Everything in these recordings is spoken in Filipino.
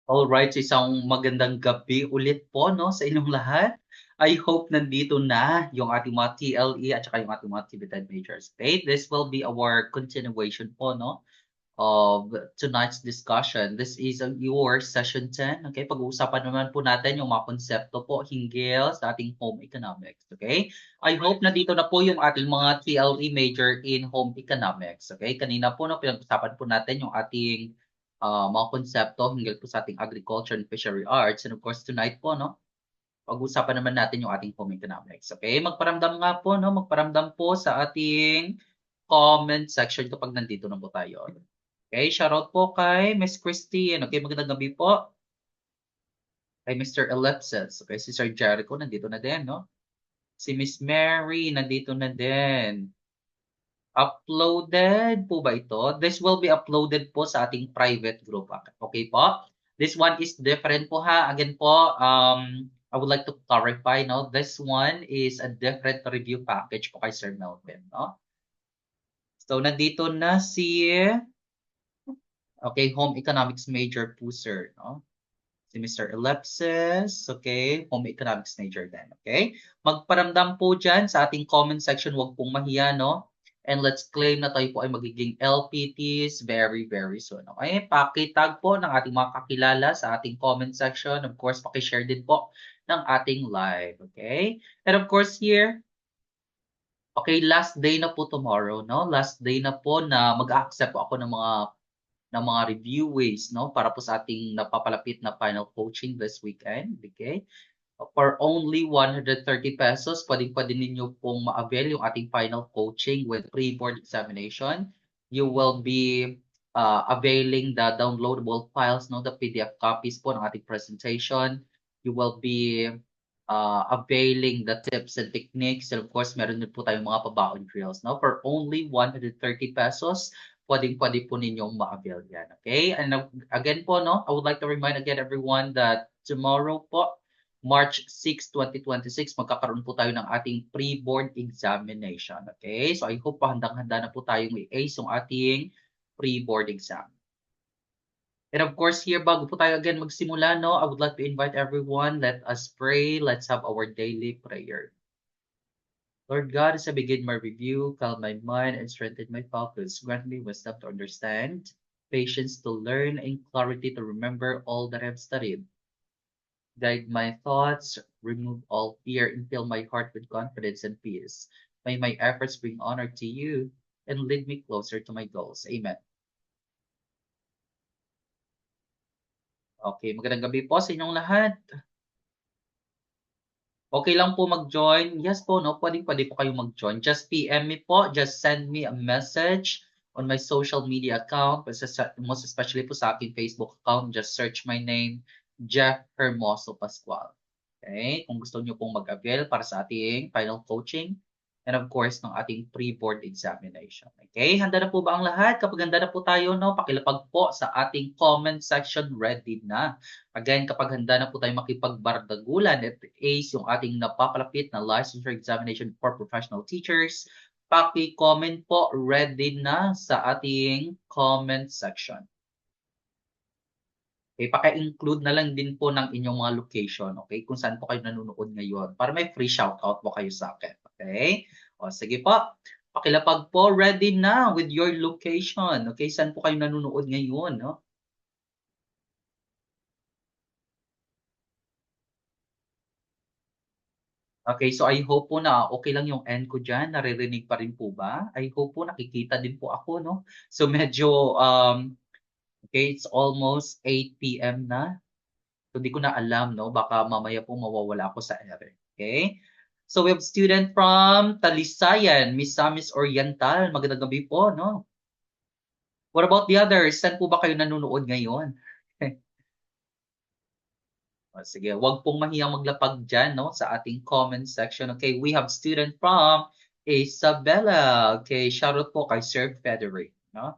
Alright, so isang magandang gabi ulit po 'no, sa inyong lahat. I hope nandito na yung ating mga TLE at saka yung ating mga actividad majors. Okay, this will be our continuation po 'no, of tonight's discussion. This is your session 10, okay? Pag-uusapan naman po natin yung mga konsepto po hinggil sa ating home economics, okay? I hope nandito na po yung ating mga TLE major in home economics, okay? Kanina po 'no, pinag-usapan po natin yung ating mga konsepto hinggil po sa ating agriculture and fishery arts. And of course, tonight po, no, pag-usapan naman natin yung ating home economics. Okay? Magparamdam nga po, no, magparamdam po sa ating comment section kapag nandito na po tayo. Okay, shoutout po kay Miss Christine. Okay, magandang gabi po. Kay Mr. Ellipsis. Okay, si Sir Jericho nandito na din, no? Si Miss Mary nandito na din. Uploaded po ba ito? This will be uploaded po sa ating private group. Okay po? This one is different po ha. Again po, I would like to clarify, no? This one is a different review package po kay Sir Melvin, no? So, nandito na si, okay, home economics major po, sir, no? Si Mr. Ellipsis, okay, home economics major din, okay? Magparamdam po dyan sa ating comment section, huwag pong mahiya, no? And let's claim na tayo po ay magiging LPTs very, very soon, okay? Pakitag po ng ating mga kakilala sa ating comment section. Of course, pakishare din po ng ating live, okay? And of course, here, okay, last day na po tomorrow, no? Last day na po na mag-accept po ako ng mga revieways, no? Para po sa ating napapalapit na final coaching this weekend, okay? For only 130 pesos, pwedeng-pwede ninyo pong ma-avail yung ating final coaching with pre-board examination. You will be availing the downloadable files, no? The PDF copies po ng ating presentation. You will be availing the tips and techniques. And of course, meron din po tayong mga pabaon drills, no? For only 130 pesos, pwedeng-pwede po ninyong ma-avail yan, okay? And again po, no, I would like to remind again everyone that tomorrow po, March 6, 2026, magkakaroon po tayo ng ating pre-board examination, okay? So I hope handang-handa na po tayong i-ace yung ating pre-board exam. And of course, here, bago po tayo again magsimula, no, I would like to invite everyone, let us pray. Let's have our daily prayer. Lord God, as I begin my review, calm my mind and strengthen my focus. Grant me wisdom to understand, patience to learn, and clarity to remember all that I've studied. Guide my thoughts, remove all fear, and fill my heart with confidence and peace. May my efforts bring honor to you and lead me closer to my goals. Amen. Okay, magandang gabi po sa inyong lahat. Okay lang po mag-join. Yes po, no? Pwede po kayong mag-join. Just PM me po. Just send me a message on my social media account. Most especially po sa aking Facebook account. Just search my name, Jeff Hermoso Pascual. Okay? Kung gusto niyo pong mag-avail para sa ating final coaching and of course, ng ating pre-board examination. Okay? Handa na po ba ang lahat? Kapag handa na po tayo, no, pakilapag po sa ating comment section. Ready na. Again, kapag handa na po tayo makipagbardagulan at ace yung ating napapalapit na licensure examination for professional teachers, paki-comment po, ready na sa ating comment section. Okay, paki-include na lang din po ng inyong mga location, okay? Kung saan po kayo nanonood ngayon para may free shoutout po kayo sa akin, okay? O sige po, pakilapag po, ready na with your location, okay? Saan po kayo nanonood ngayon, no? Okay, so I hope po na okay lang yung end ko diyan, naririnig pa rin po ba? I hope po nakikita din po ako, no? So medyo, okay, it's almost 8 PM na. So di ko na alam, no? Baka mamaya po mawawala ako sa ere. Okay? So we have student from Talisayan, Misamis Oriental. Magandang gabi po, no? What about the others? Saan po ba kayo nanonood ngayon? O, sige, wag pong mahiyang maglapag dyan, no, sa ating comment section. Okay, we have student from Isabela. Okay, shoutout po kay Sir Frederick, no?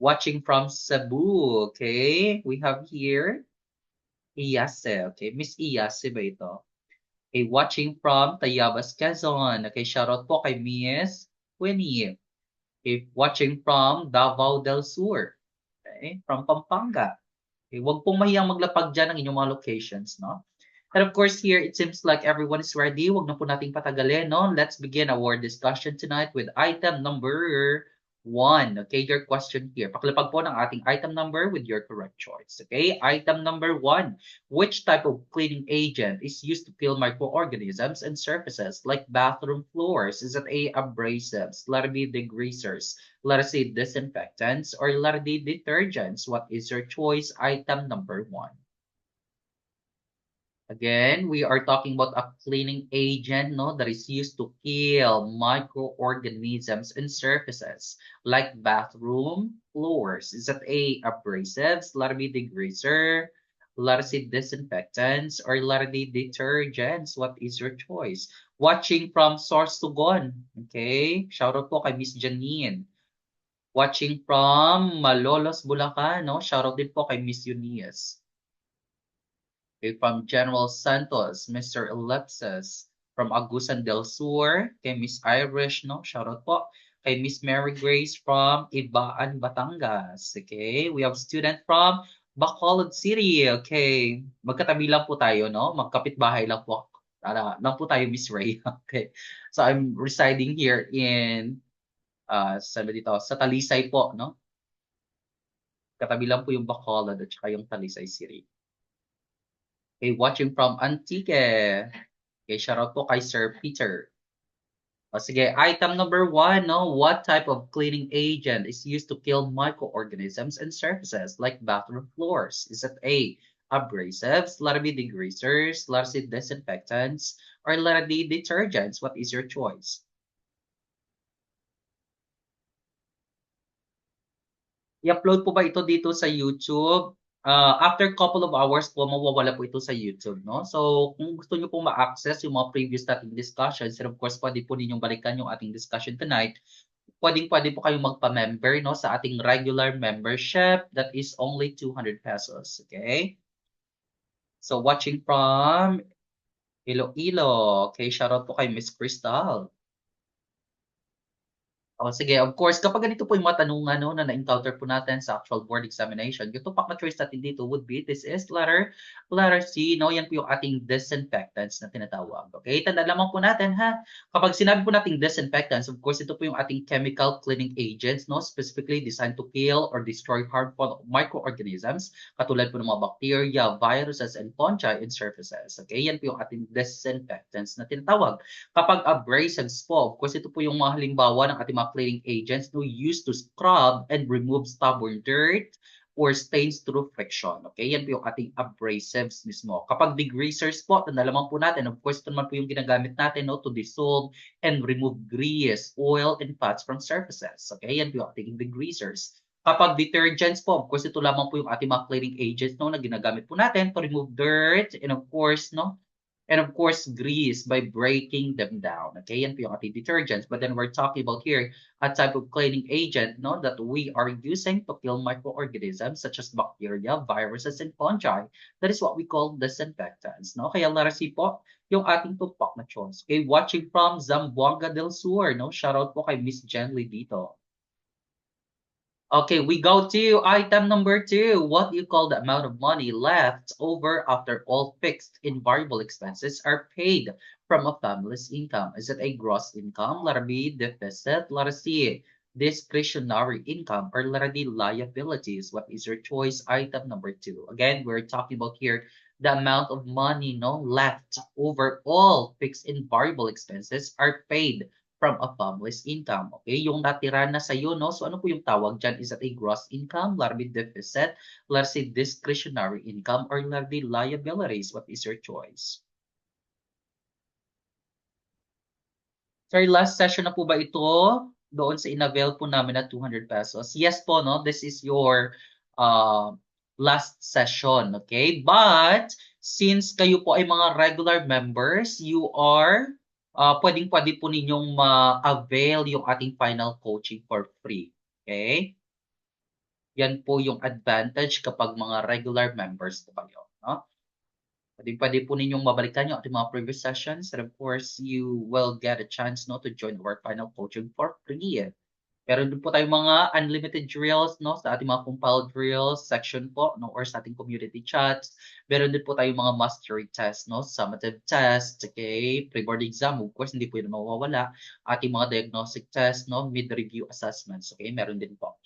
Watching from Cebu. Okay, we have here Iyase. Okay, Miss Iyase ba ito? Okay, watching from Tayabas, Quezon. Okay, shoutout po kay Miss Winnie. Okay, watching from Davao del Sur. Okay, from Pampanga. Okay, wag pong mahiyang maglapag dyan ng inyong mga locations, no? And of course, here, it seems like everyone is ready. Wag na po nating patagalin, no? Let's begin our discussion tonight with item number 1. Okay, your question here. Pakilapag po ng ating item number with your correct choice. Okay, item number 1. Which type of cleaning agent is used to kill microorganisms and surfaces like bathroom floors? Is it A, abrasives, letter B, degreasers, letter C, disinfectants, or letter D, detergents? What is your choice? Item number 1. Again, we are talking about a cleaning agent, no, that is used to kill microorganisms in surfaces like bathroom floors. Is that A, abrasives, letter B, degreaser, letter C, disinfectants, or letter D, detergents? What is your choice? Watching from Source to Gone. Okay, shout out po kay Miss Janine. Watching from Malolos, Bulacan, no? Shout out din po kay Miss Eunice. Okay, from General Santos, Mr. Ellipsis. From Agusan del Sur, kay Miss Irish, no? Shoutout po. Kay Miss Mary Grace from Ibaan, Batangas. Okay, we have student from Bacolod City. Okay, magkatabi lang po tayo, no? Magkapit-bahay lang po. Lang po tayo, Miss Ray. Okay, so I'm residing here in, saan ba dito? Sa Talisay po, no? Katabi lang po yung Bacolod at saka yung Talisay City. Okay, watching from Antique. Okay, shoutout po kay Sir Peter. O sige, item number 1, no? What type of cleaning agent is used to kill microorganisms and surfaces like bathroom floors? Is it A, abrasives, letter B, degreasers, letter C, disinfectants, or letter D, detergents? What is your choice? I-upload po ba ito dito sa YouTube? After couple of hours po, mawawala po ito sa YouTube, no? So, kung gusto nyo pong ma-access yung mga previous nating discussions, and of course, pwede po ninyong balikan yung ating discussion tonight, pwede po kayong magpa-member, no, sa ating regular membership that is only 200 pesos, okay? So, watching from Iloilo, okay, shoutout po kay Miss Crystal. Oh, sige. Of course, kapag ganito po yung mga tanungan no, na na-encounter po natin sa actual board examination, yung tupak na choice natin dito would be, this is letter C, no? Yan po yung ating disinfectants na tinatawag. Okay? Tanda lamang po natin, ha? Kapag sinabi po nating disinfectants, of course, ito po yung ating chemical cleaning agents, no? Specifically designed to kill or destroy harmful microorganisms, katulad po ng mga bacteria, viruses, and fungi in surfaces. Okay? Yan po yung ating disinfectants na tinatawag. Kapag abrasives po, of course, ito po yung mga halimbawa ng ating mga cleaning agents no, used to scrub and remove stubborn dirt or stains through friction. Okay, yan po yung ating abrasives mismo. Kapag degreasers po, nalaman po natin, of course, ito naman po yung ginagamit natin no, to dissolve and remove grease, oil, and fats from surfaces. Okay, yan po yung ating degreasers. Kapag detergents po, of course, ito lamang po yung ating mga cleaning agents no, na ginagamit po natin to remove dirt and of course, no, and of course, grease by breaking them down. Okay, yan po yung ating detergents. But then we're talking about here a type of cleaning agent no, that we are using to kill microorganisms such as bacteria, viruses, and fungi. That is what we call disinfectants. No? Kaya letter C po, yung ating tupak na choice. Okay, watching from Zamboanga del Sur. No? Shoutout po kay Miss Jenly dito. Okay, we go to item number 2. What do you call the amount of money left over after all fixed and variable expenses are paid from a family's income? Is it a gross income, letter B, deficit, letter C, discretionary income, or letter D, liabilities? What is your choice? Item number 2. Again, we're talking about here the amount of money no left over all fixed and variable expenses are paid from a family's income. Okay, yung natira na sa'yo, no? So ano po yung tawag dyan? Is that a gross income, letter B, deficit, letter C, discretionary income, or letter D, liabilities? What is your choice? Sir, last session na po ba ito? Doon sa inavail po namin na 200 pesos. Yes po, no? This is your uh, last session, okay? But, since kayo po ay mga regular members, you are pwedeng-pwede po ninyong ma-avail yung ating final coaching for free. Okay? Yan po yung advantage kapag mga regular members po kayo. No? Pwede po ninyong mabalikan yung ating mga previous sessions and of course, you will get a chance no, to join our final coaching for free. Meron din po tayong mga unlimited drills, no, sa ating mga compiled drills section po, no, or sa ating community chats. Meron din po tayong mga mastery test, no, summative test, okay, pre-board exam, of course, hindi po yun mawawala. Ating mga diagnostic test, no, mid-review assessments, okay, meron din po.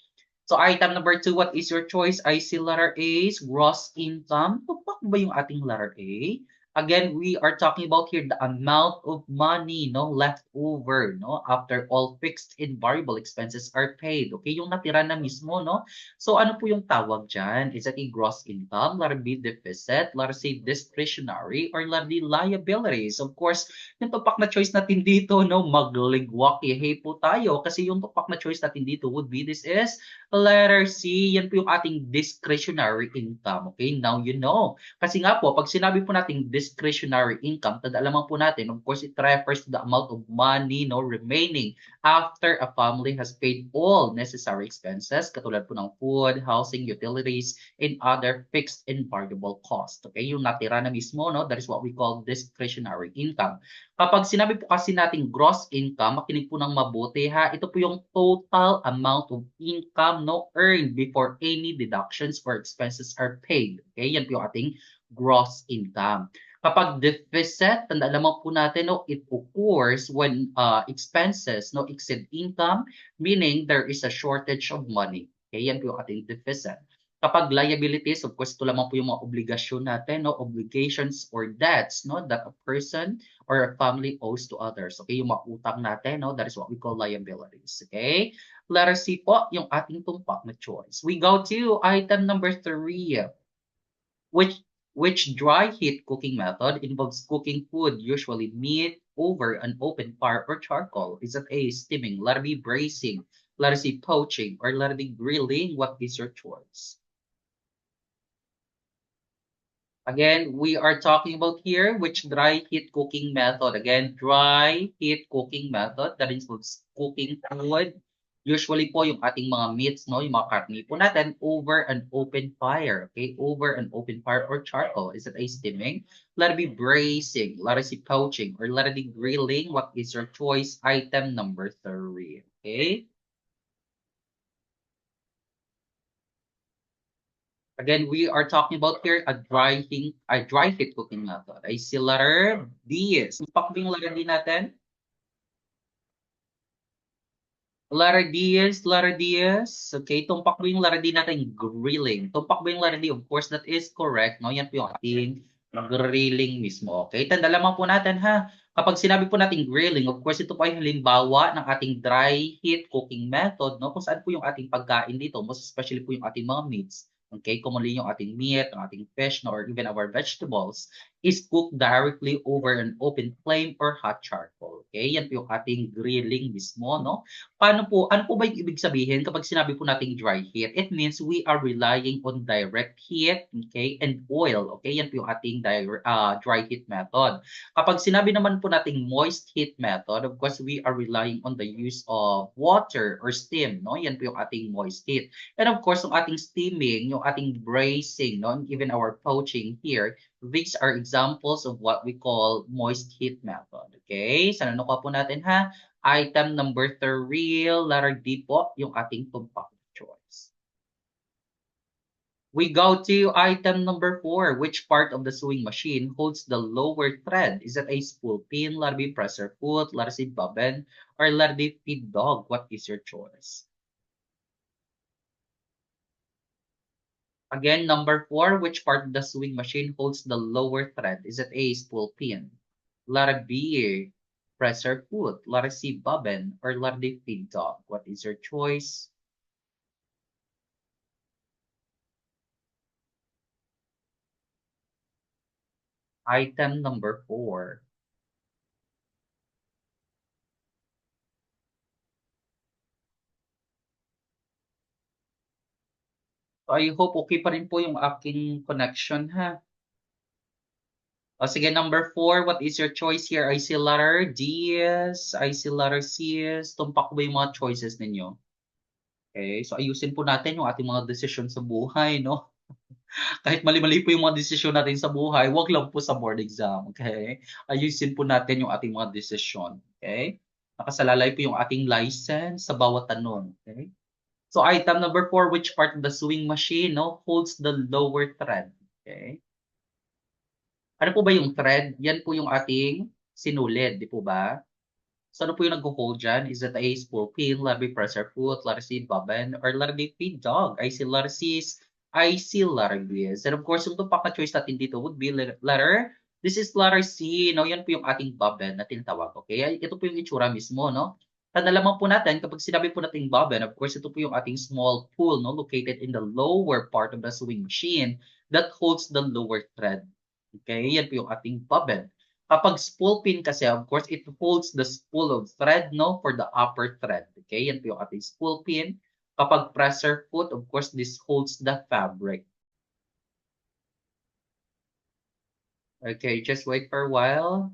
So item number 2, what is your choice? I see letter A is gross income. Tupak ba yung ating letter A? Again, we are talking about here the amount of money, no, left over, no, after all fixed and variable expenses are paid. Okay, yung natira na mismo, no? So ano po yung tawag dyan? Is it a gross income, letter B, deficit, letter C, discretionary, or letter D, liabilities? Of course, yung tupak na choice natin dito, no, magligwak, hey po tayo. Kasi yung tupak na choice natin dito would be, this is letter C. Yan po yung ating discretionary income. Okay, now you know. Kasi nga po, pag sinabi po natin discretionary income, tadalaman po natin, of course, it refers to the amount of money, no, remaining after a family has paid all necessary expenses, katulad po ng food, housing, utilities, and other fixed and variable costs. Okay, yung natira na mismo, no, that is what we call discretionary income. Kapag sinabi po kasi natin gross income, makinig po ng mabuti ha, ito po yung total amount of income, no, earned before any deductions or expenses are paid. Okay, yan po yung ating gross income. Kapag deficit, tandaan naman po natin, no, it occurs when expenses no exceed income, meaning there is a shortage of money. Okay, yan po yung ating deficit. Kapag liabilities, of course, ito lamang po yung mga obligasyon natin, no, obligations or debts, no, that a person or a family owes to others. Okay, yung mga utang natin, no, that is what we call liabilities. Okay, letter C po, yung ating tumpak na choice. We go to item number 3. Which dry heat cooking method involves cooking food, usually meat, over an open fire or charcoal? Is it A, steaming, letter B, braising, letter C, poaching, or letter D, grilling? What is your choice? Again, we are talking about here which dry heat cooking method. Again, dry heat cooking method that includes cooking food. Usually po yung ating mga meats, no, yung mga karne po natin over an open fire. Okay, over an open fire or charcoal. Is it A, steaming? Let it be braising. Let it be poaching. Or let it be grilling. What is your choice? Item number 3. Okay. Again, we are talking about here a dry heat cooking method. I see letter D. Sumpak ba yung letter D natin? Letter D is, okay, tumpak ba yung letter D natin? Grilling. Tumpak ba yung letter D? Of course, that is correct. No? Yan po yung ating grilling mismo. Okay, tanda lamang po natin ha. Kapag sinabi po natin grilling, of course, ito po ay halimbawa ng ating dry heat cooking method, no? Kung saan po yung ating pagkain dito, most especially po yung ating mga meats. Okay, commonly yung ating meat, ang ating fish, no, or even our vegetables is cooked directly over an open flame or hot charcoal. Okay, yan po yung ating grilling mismo, no? Ano po ba yung ibig sabihin kapag sinabi po nating dry heat? It means we are relying on direct heat, okay, and oil. Okay, yan po yung ating dry heat method. Kapag sinabi naman po nating moist heat method, of course, we are relying on the use of water or steam, no? Yan po yung ating moist heat. And of course, yung ating steaming, yung ating braising, no? And even our poaching here, these are examples of what we call moist heat method. Okay? So, nanukuha po natin ha. Item number 3, letter D po, yung ating tumpak choice. We go to item number 4. Which part of the sewing machine holds the lower thread? Is it A, spool pin, letter B, presser foot, letter C, bobbin, or letter D, feed dog? What is your choice? Again, number 4, which part of the sewing machine holds the lower thread? Is it A, spool pin, letter B, presser foot, letter C, bobbin, or letter D, feed dog? What is your choice? Item number 4. So I hope okay pa rin po yung aking connection ha. O sige, number 4, what is your choice here? I see letter D, I see letter C. Tumpak ba yung mga choices ninyo? Okay, so ayusin po natin yung ating mga desisyon sa buhay, no? Kahit mali-mali po yung mga desisyon natin sa buhay, wag lang po sa board exam, okay? Ayusin po natin yung ating mga desisyon, okay? Nakasalalay po yung ating license sa bawat tanong. Okay? So item number 4, which part of the sewing machine holds the lower thread? Okay? Ano po ba yung thread? Yan po yung ating sinulid, di po ba? So ano po yung nag-hold dyan? Is it A, spool pin, letter B, presser foot, letter C, bobbin, or letter D, feed dog? I see letter C, I see letter B. And of course, yung tumpak na choice natin dito would be letter, this is letter C, no? Yan po yung ating bobbin na tinatawag, okay? Ito po yung itsura mismo, no? Nalaman po natin, kapag sinabi po natin bobbin, of course, ito po yung ating small spool, no? Located in the lower part of the sewing machine that holds the lower thread. Okay? Yan po yung ating bobbin. Kapag spool pin kasi, of course, it holds the spool of thread, no, for the upper thread. Okay? Yan po yung ating spool pin. Kapag presser foot, of course, this holds the fabric. Okay, just wait for a while.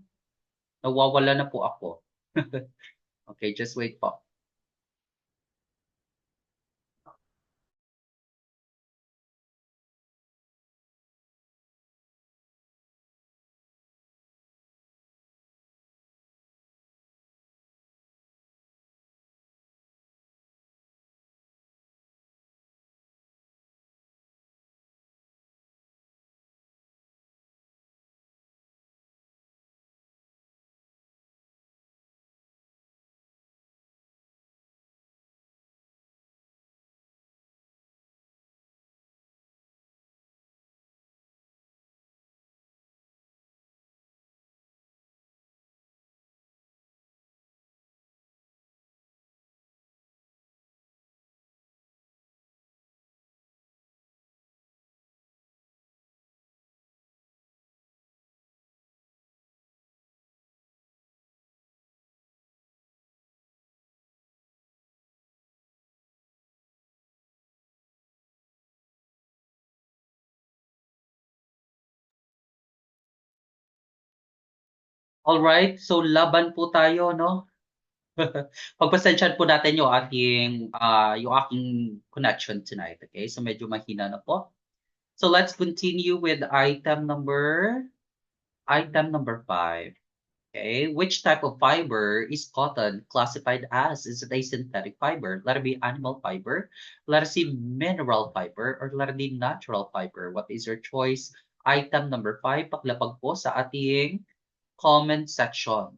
Nawawala na po ako. Okay, just wait po. Alright, so laban po tayo, no? Pagpasensyahan po natin yung aking connection tonight, okay? So medyo mahina na po. So let's continue with item number 5. Okay, which type of fiber is cotton classified as? Is it a synthetic fiber? Letter B, animal fiber. Letter C, mineral fiber. Or letter D, natural fiber. What is your choice? Item number 5, paglapag po sa ating comment section.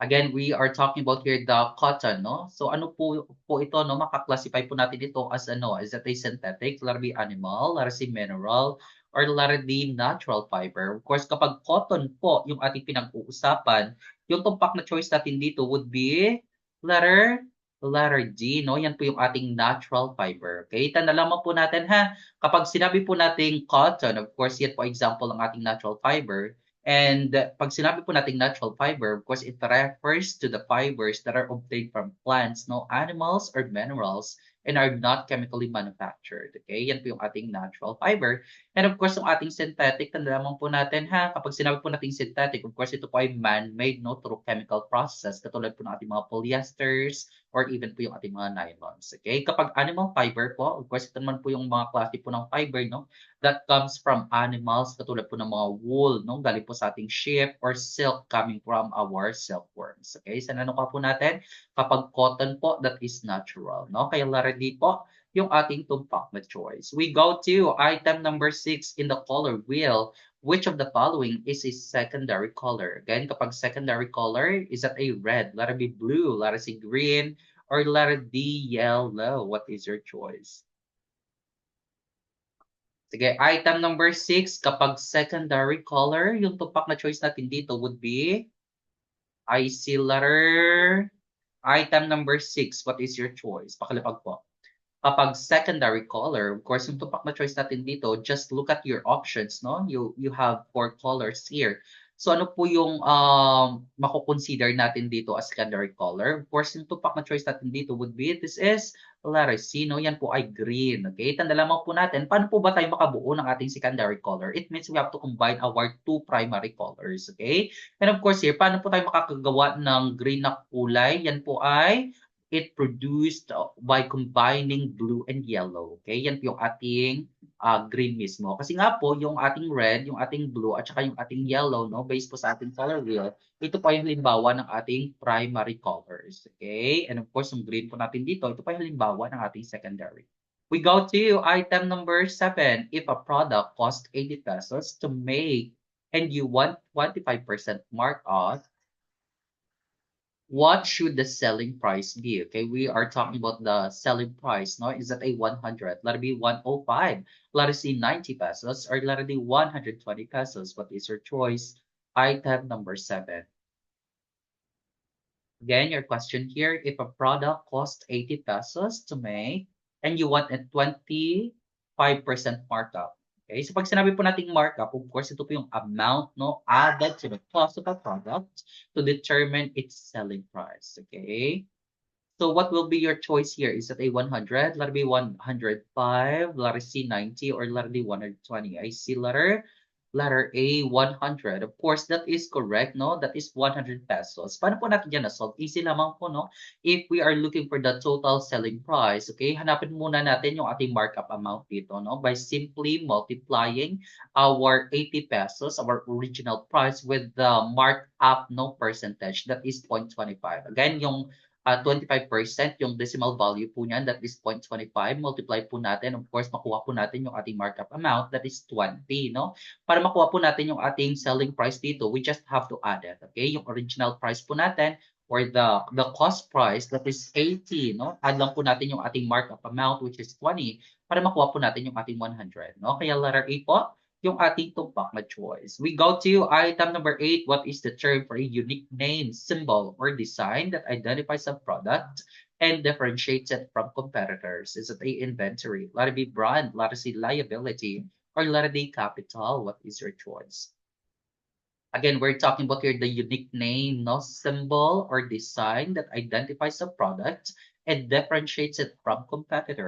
Again, we are talking about here the cotton, no? So ano po ito, no? Makaklasify po natin ito as ano? Is it a synthetic, letter B, animal, letter C, mineral, or letter D, natural fiber? Of course, kapag cotton po yung ating pinag-uusapan, yung tumpak na choice natin dito would be letter letter D, no? Yan po yung ating natural fiber. Okay? Lamang po natin ha. Kapag sinabi po nating cotton, of course, yan po example ng ating natural fiber. And pag sinabi po nating natural fiber, of course, it refers to the fibers that are obtained from plants, no, animals, or minerals, and are not chemically manufactured. Okay? Yan po yung ating natural fiber. And of course, yung ating synthetic, tandaan po natin ha, kapag sinabi po nating synthetic, of course, ito po ay man-made, no, through chemical process, katulad po ng ating mga polyesters, or even po yung ating mga nylons. Okay? Kapag animal fiber po, of course, ito naman po yung mga klase po ng fiber, no, that comes from animals, katulad po ng mga wool, no? Galing po sa ating sheep, or silk coming from our silkworms. Okay? So, nanuka po natin, kapag cotton po, that is natural, no? Kaya already po, yung ating tumpak na choice. We go to item number 6 in the color wheel. Which of the following is a secondary color? Again, kapag secondary color, is that a red? Letter B, blue. Letter C, green. Or letter D, yellow. What is your choice? Sige, item number 6, kapag secondary color, yung tumpak na choice natin dito would be, I see letter, item number 6, what is your choice? Pakilapag po. Kapag secondary color, of course, yung tumpak na choice natin dito, just look at your options, no? You have 4 colors here. So ano po yung mako-consider natin dito as secondary color? Of course, yung tumpak na choice natin dito would be, this is letter C, no? Yan po ay green, okay? Tanda lamang po natin, paano po ba tayo makabuo ng ating secondary color? It means we have to combine our 2 primary colors, okay? And of course here, paano po tayo makakagawa ng green na kulay? Yan po ay it produced by combining blue and yellow. Okay, yan po yung ating green mismo. Kasi nga po, yung ating red, yung ating blue, at saka yung ating yellow, no, based po sa ating color wheel, ito pa yung halimbawa ng ating primary colors. Okay? And of course, yung green po natin dito, ito pa yung halimbawa ng ating secondary. We go to item number 7. If a product costs 80 pesos to make and you want 25% markup, what should the selling price be? Okay, we are talking about the selling price. No, is that a 100? Let it be 105. Let it be 90 pesos, or let it be 120 pesos. What is your choice? Item number 7. Again, your question here, if a product costs 80 pesos to make and you want a 25% markup. Okay, so pag sinabi po nating markup, of course, ito po yung amount, no, added to the cost of a product to determine its selling price. Okay, so what will be your choice here? Is it a 100, letter B 105, letter C 90, or letter D 120? I see letter A 100. Of course, that is correct, no? That is 100 pesos. Paano po natin yan na-solve? Easy lamang po, no? If we are looking for the total selling price, okay, hanapin muna natin yung ating markup amount dito, no? By simply multiplying our 80 pesos, our original price, with the markup, no, percentage. That is 0.25. Again, yung 25% yung decimal value po niyan, that is 0.25. Multiply po natin, of course, makuha po natin yung ating markup amount, that is 20, no? Para makuha po natin yung ating selling price dito, we just have to add it, okay? Yung original price po natin, or the cost price, that is 80, no? Add lang po natin yung ating markup amount, which is 20, para makuha po natin yung ating 100, no? Kaya letter A po, yung ating tumpak na choice. We go to item number 8. What is the term for a unique name, symbol, or design that identifies a product and differentiates it from competitors? Is it a inventory? Let it be brand, let it be liability, or let it be capital? What is your choice? Again, we're talking about here the unique name, no, symbol, or design that identifies a product and differentiates it from competitors.